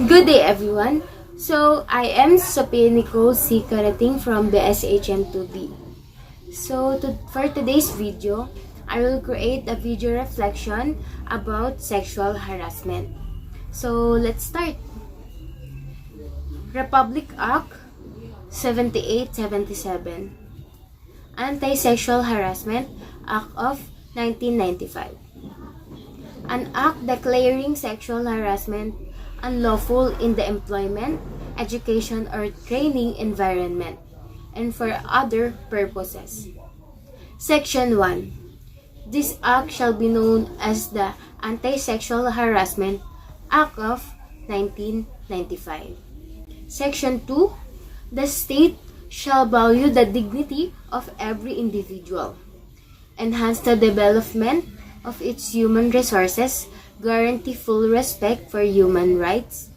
Good day, everyone. So, I am Sophia Nicole C. Karating from the SHM2B. For today's video, I will create a video reflection about sexual harassment. So, let's start. Republic Act 7877, Anti-Sexual Harassment Act of 1995. An act declaring sexual harassment unlawful in the employment, education, or training environment, and for other purposes. Section 1. This act shall be known as the Anti-Sexual Harassment Act of 1995. Section 2. The state shall value the dignity of every individual, enhance the development of its human resources, guarantee full respect for human rights,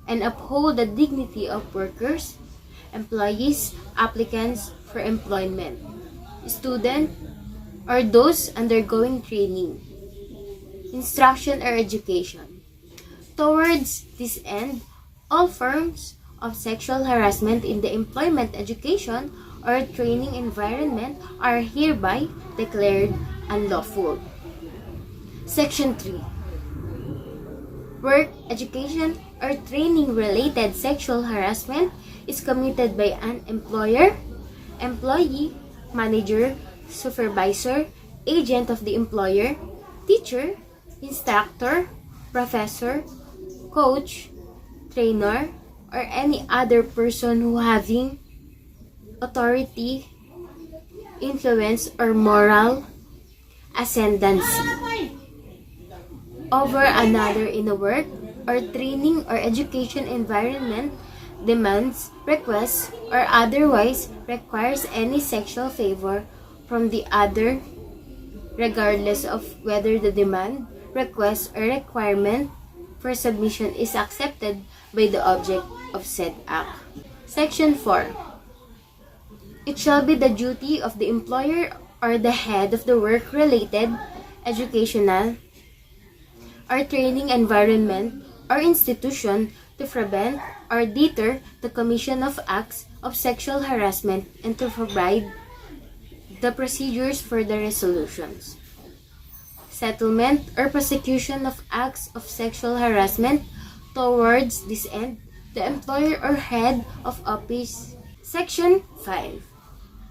and uphold the dignity of workers, employees, applicants for employment, students, or those undergoing training, instruction, or education. Towards this end, all forms of sexual harassment in the employment, education, or training environment are hereby declared unlawful. Section 3. Work, education, or training-related sexual harassment is committed by an employer, employee, manager, supervisor, agent of the employer, teacher, instructor, professor, coach, trainer, or any other person who having authority, influence, or moral ascendancy over another in a work or training or education environment, demands, requests, or otherwise requires any sexual favor from the other, regardless of whether the demand, request, or requirement for submission is accepted by the object of said act. Section 4. It shall be the duty of the employer or the head of the work-related, educational, or training environment or institution to prevent or deter the commission of acts of sexual harassment and to provide the procedures for the resolutions, settlement, or prosecution of acts of sexual harassment. Towards this end, the employer or head of office. Section 5.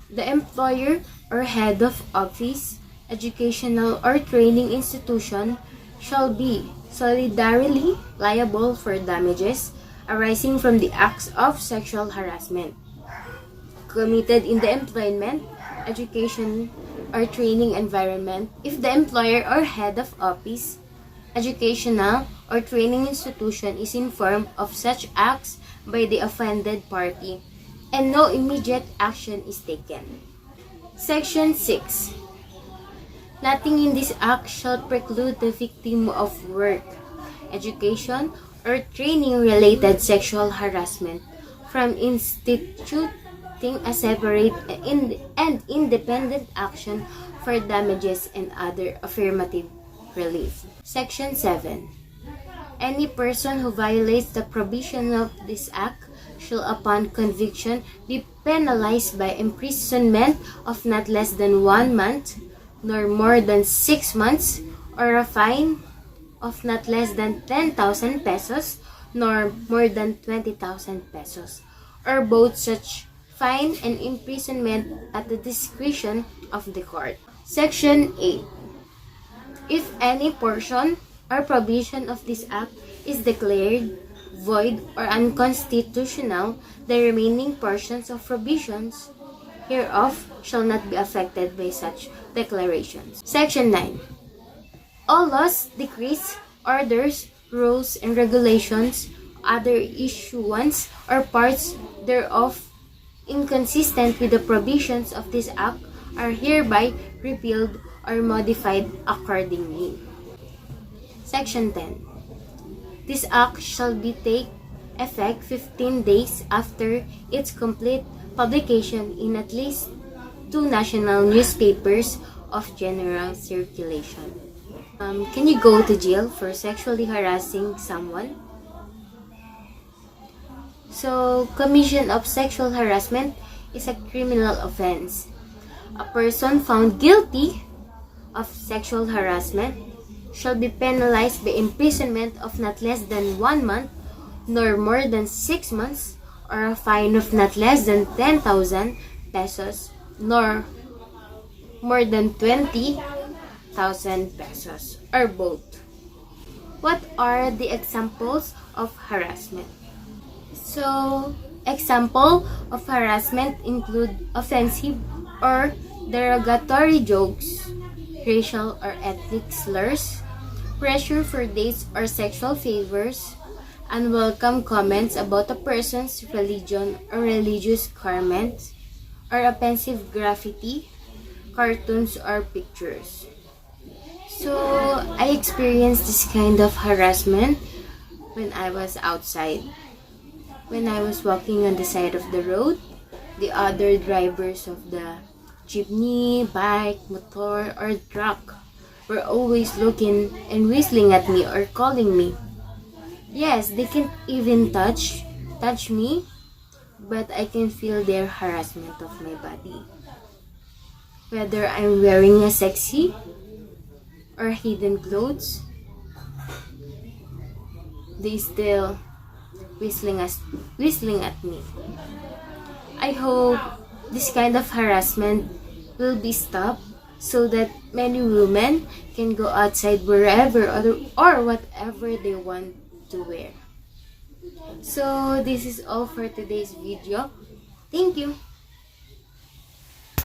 The employer or head of office, educational, or training institution shall be solidarily liable for damages arising from the acts of sexual harassment committed in the employment, education, or training environment if the employer or head of office, educational, or training institution is informed of such acts by the offended party and no immediate action is taken. Section 6. Nothing in this act shall preclude the victim of work, education, or training-related sexual harassment from instituting a separate and independent action for damages and other affirmative relief. Section 7. Any person who violates the provision of this act shall upon conviction be penalized by imprisonment of not less than 1 month, nor more than 6 months, or a fine of not less than 10,000 pesos, nor more than 20,000 pesos, or both such fine and imprisonment at the discretion of the court. Section 8. If any portion or provision of this act is declared void or unconstitutional, the remaining portions of provisions hereof shall not be affected by such declarations. Section 9. All laws, decrees, orders, rules, and regulations, other issuance, or parts thereof inconsistent with the provisions of this act are hereby repealed or modified accordingly. Section 10. This act shall be take effect 15 days after its complete publication in at least 2 national newspapers of general circulation. Can you go to jail for sexually harassing someone? So, commission of sexual harassment is a criminal offense. A person found guilty of sexual harassment shall be penalized by imprisonment of not less than 1 month nor more than 6 months, or a fine of not less than 10,000 pesos nor more than 20,000 pesos, or both. What are the examples of harassment? So, example of harassment include offensive or derogatory jokes, racial or ethnic slurs, pressure for dates or sexual favors, unwelcome comments about a person's religion or religious garments, or offensive graffiti, cartoons, or pictures. So, I experienced this kind of harassment when I was outside. When I was walking on the side of the road, the other drivers of the jeepney, bike, motor, or truck were always looking and whistling at me or calling me. Yes, they can't even touch me, but I can feel their harassment of my body. Whether I'm wearing a sexy or hidden clothes, they still whistling at me. I hope this kind of harassment will be stopped so that many women can go outside wherever or whatever they want to wear. So this is all for today's video. Thank you.